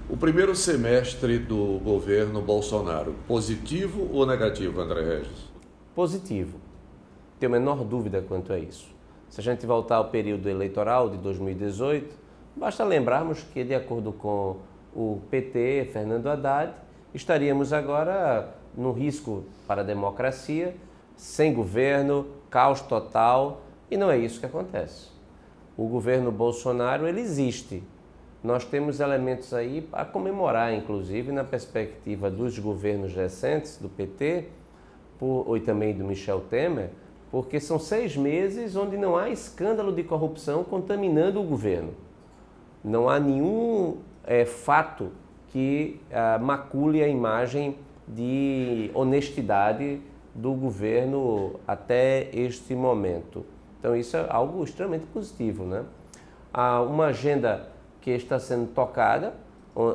O primeiro semestre do governo Bolsonaro, positivo ou negativo, André Regis? Positivo. Tenho a menor dúvida quanto a isso. Se a gente voltar ao período eleitoral de 2018, basta lembrarmos que, de acordo com o PT, Fernando Haddad, estaríamos agora num risco para a democracia, sem governo, caos total, e não é isso que acontece. O governo Bolsonaro, ele existe. Nós temos elementos aí a comemorar, inclusive, na perspectiva dos governos recentes, do PT, e também do Michel Temer, porque são 6 meses onde não há escândalo de corrupção contaminando o governo. Não há nenhum fato que macule a imagem de honestidade do governo até este momento. Então isso é algo extremamente positivo, né? Há uma agenda que está sendo tocada,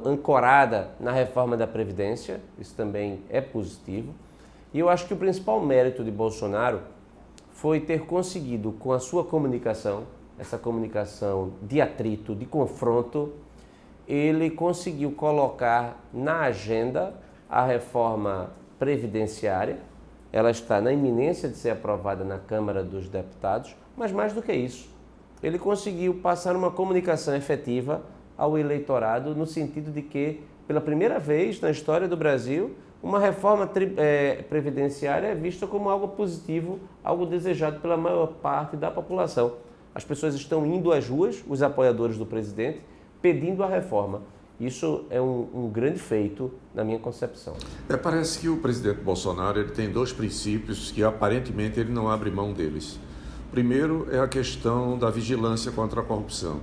ancorada na reforma da Previdência, isso também é positivo. E eu acho que o principal mérito de Bolsonaro foi ter conseguido, com a sua comunicação, essa comunicação de atrito, de confronto, ele conseguiu colocar na agenda a reforma previdenciária. Ela está na iminência de ser aprovada na Câmara dos Deputados, mas mais do que isso, ele conseguiu passar uma comunicação efetiva ao eleitorado no sentido de que, pela primeira vez na história do Brasil, uma reforma previdenciária é vista como algo positivo, algo desejado pela maior parte da população. As pessoas estão indo às ruas, os apoiadores do presidente, pedindo a reforma. Isso é um grande feito na minha concepção. Parece que o presidente Bolsonaro ele tem 2 princípios que aparentemente ele não abre mão deles. Primeiro é a questão da vigilância contra a corrupção.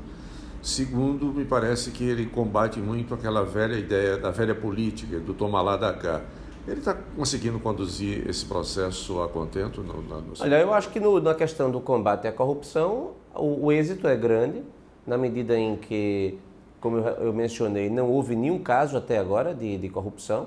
Segundo, me parece que ele combate muito aquela velha ideia da velha política, do toma lá da cá. Ele está conseguindo conduzir esse processo a contento? Olha, eu acho que na questão do combate à corrupção, o êxito é grande, na medida em que, como eu mencionei, não houve nenhum caso até agora de corrupção.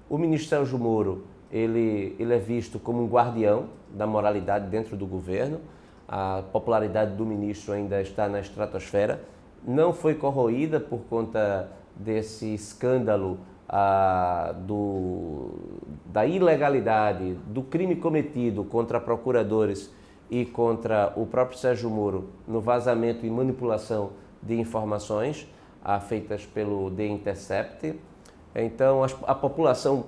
O ministro Sérgio Moro, ele é visto como um guardião da moralidade dentro do governo. A popularidade do ministro ainda está na estratosfera. Não foi corroída por conta desse escândalo da ilegalidade, do crime cometido contra procuradores e contra o próprio Sérgio Moro no vazamento e manipulação de informações feitas pelo The Intercept. Então, a população,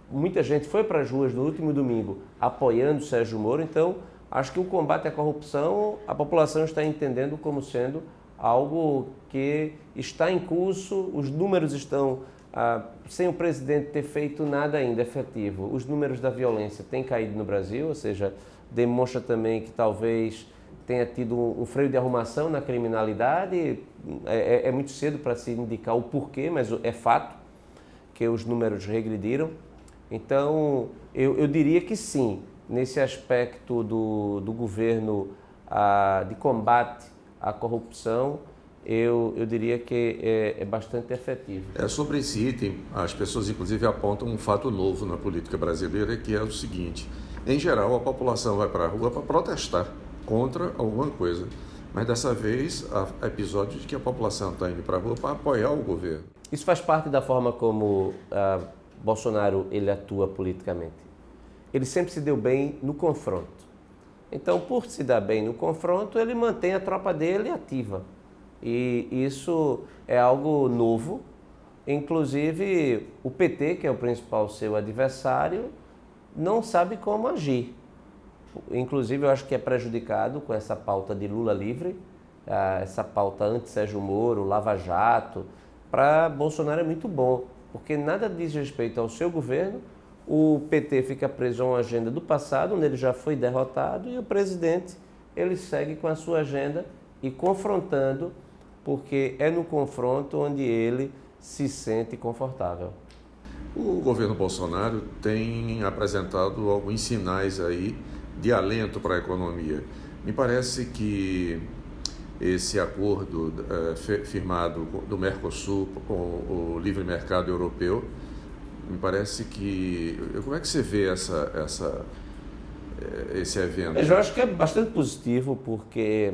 muita gente foi para as ruas no último domingo apoiando o Sérgio Moro. Então, acho que o combate à corrupção, a população está entendendo como sendo algo que está em curso. Os números estão, sem o presidente ter feito nada ainda efetivo, os números da violência têm caído no Brasil, ou seja, demonstra também que talvez tenha tido um freio de arrumação na criminalidade. É muito cedo para se indicar o porquê, mas é fato que os números regrediram. Então, eu diria que sim, nesse aspecto do governo de combate à corrupção, eu diria que é bastante efetivo. Sobre esse item, as pessoas inclusive apontam um fato novo na política brasileira, que é o seguinte: em geral, a população vai para a rua para protestar contra alguma coisa, mas dessa vez há episódios de que a população está indo para a rua para apoiar o governo. Isso faz parte da forma como Bolsonaro ele atua politicamente. Ele sempre se deu bem no confronto. Então, por se dar bem no confronto, ele mantém a tropa dele ativa. E isso é algo novo. Inclusive, o PT, que é o principal seu adversário, não sabe como agir. Inclusive, eu acho que é prejudicado com essa pauta de Lula livre, essa pauta anti-Sérgio Moro, Lava Jato. Para Bolsonaro é muito bom, porque nada diz respeito ao seu governo. O PT fica preso a uma agenda do passado, onde ele já foi derrotado, e o presidente ele segue com a sua agenda e confrontando, porque é no confronto onde ele se sente confortável. O governo Bolsonaro tem apresentado alguns sinais aí de alento para a economia. Me parece que esse acordo firmado do Mercosul com o livre mercado europeu, me parece que... Como é que você vê esse evento? Eu acho que é bastante positivo, porque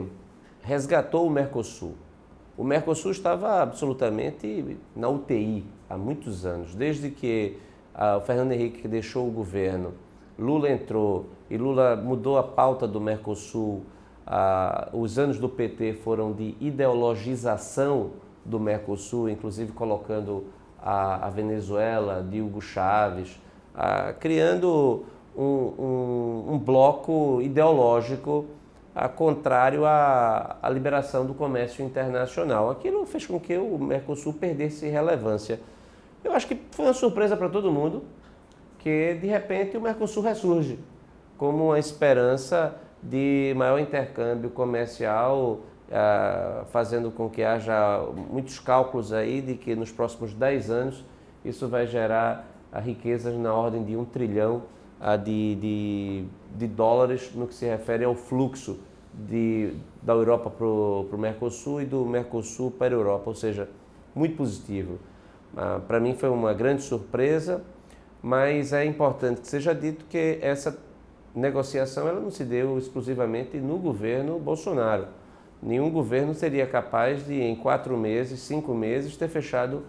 resgatou o Mercosul. O Mercosul estava absolutamente na UTI há muitos anos, desde que o Fernando Henrique deixou o governo, Lula entrou e Lula mudou a pauta do Mercosul. Os anos do PT foram de ideologização do Mercosul, inclusive colocando a Venezuela, de Hugo Chávez, criando um bloco ideológico contrário à liberação do comércio internacional. Aquilo fez com que o Mercosul perdesse relevância. Eu acho que foi uma surpresa para todo mundo que, de repente, o Mercosul ressurge como uma esperança de maior intercâmbio comercial, fazendo com que haja muitos cálculos aí de que nos próximos 10 anos isso vai gerar riquezas na ordem de 1 trilhão de dólares no que se refere ao fluxo da Europa para o Mercosul e do Mercosul para a Europa, ou seja, muito positivo. Para mim foi uma grande surpresa, mas é importante que seja dito que essa negociação ela não se deu exclusivamente no governo Bolsonaro. Nenhum governo seria capaz de, em 4 meses, 5 meses, ter fechado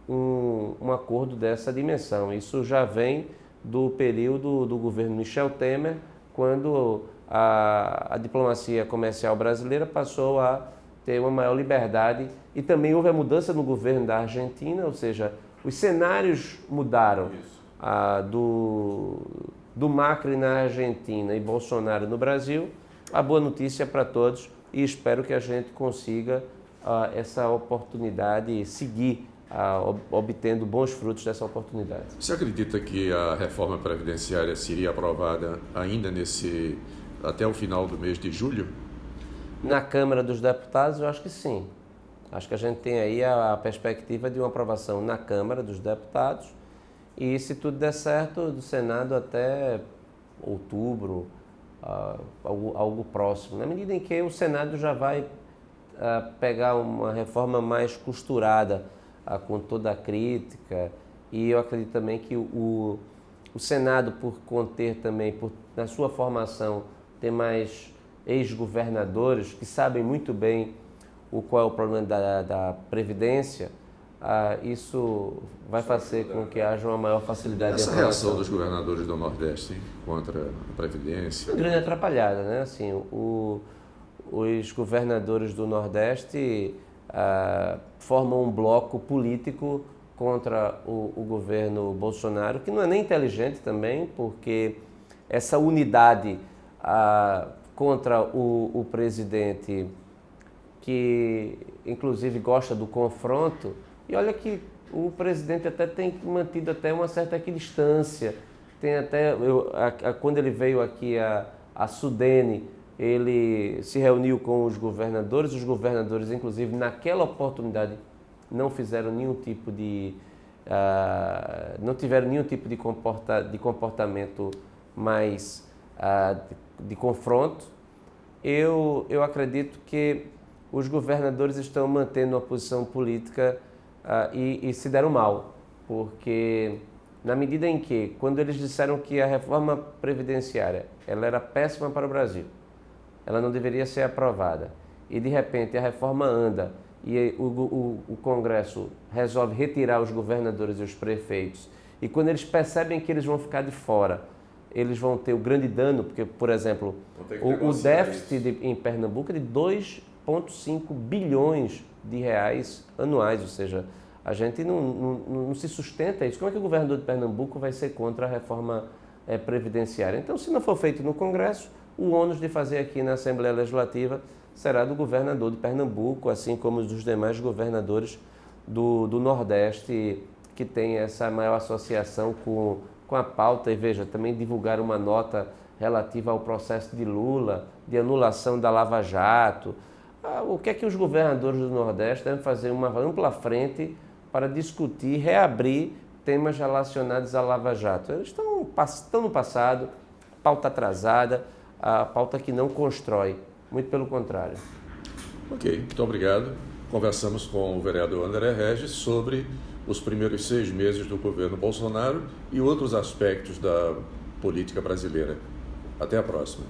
um acordo dessa dimensão. Isso já vem do período do governo Michel Temer, quando a diplomacia comercial brasileira passou a ter uma maior liberdade e também houve a mudança no governo da Argentina, ou seja, os cenários mudaram do Macri na Argentina e Bolsonaro no Brasil. A boa notícia para todos e espero que a gente consiga essa oportunidade e seguir obtendo bons frutos dessa oportunidade. Você acredita que a reforma previdenciária seria aprovada ainda até o final do mês de julho? Na Câmara dos Deputados, eu acho que sim. Acho que a gente tem aí a perspectiva de uma aprovação na Câmara dos Deputados e, se tudo der certo, do Senado até outubro, algo próximo. Na medida em que o Senado já vai pegar uma reforma mais costurada, com toda a crítica, e eu acredito também que o Senado, por conter também, na sua formação, ter mais ex-governadores que sabem muito bem qual é o problema da Previdência, isso vai fazer com que haja uma maior facilidade. Essa reação dos governadores do Nordeste contra a Previdência? Uma grande atrapalhada, né? Assim, os governadores do Nordeste formam um bloco político contra o governo Bolsonaro, que não é nem inteligente também, porque essa unidade contra o presidente, que inclusive gosta do confronto, e olha que o presidente até tem mantido até uma certa equidistância, tem até, quando ele veio aqui a Sudene, ele se reuniu com os governadores inclusive naquela oportunidade não fizeram nenhum tipo não tiveram nenhum tipo de comportamento mais de confronto. Eu acredito que os governadores estão mantendo uma posição política e se deram mal, porque na medida em que, quando eles disseram que a reforma previdenciária ela era péssima para o Brasil, ela não deveria ser aprovada, e de repente a reforma anda e o Congresso resolve retirar os governadores e os prefeitos, e quando eles percebem que eles vão ficar de fora, eles vão ter o grande dano, porque, por exemplo, o déficit em Pernambuco é de 2,5 bilhões de reais anuais, ou seja, a gente não se sustenta isso. Como é que o governador de Pernambuco vai ser contra a reforma previdenciária? Então, se não for feito no Congresso, o ônus de fazer aqui na Assembleia Legislativa será do governador de Pernambuco, assim como dos demais governadores do Nordeste, que tem essa maior associação com a pauta. E veja, também divulgaram uma nota relativa ao processo de Lula, de anulação da Lava Jato. O que é que os governadores do Nordeste devem fazer? Uma ampla frente para discutir, reabrir temas relacionados à Lava Jato. Eles estão no passado, pauta atrasada, a pauta que não constrói, muito pelo contrário. Ok, muito obrigado. Conversamos com o vereador André Regis sobre os primeiros 6 meses do governo Bolsonaro e outros aspectos da política brasileira. Até a próxima.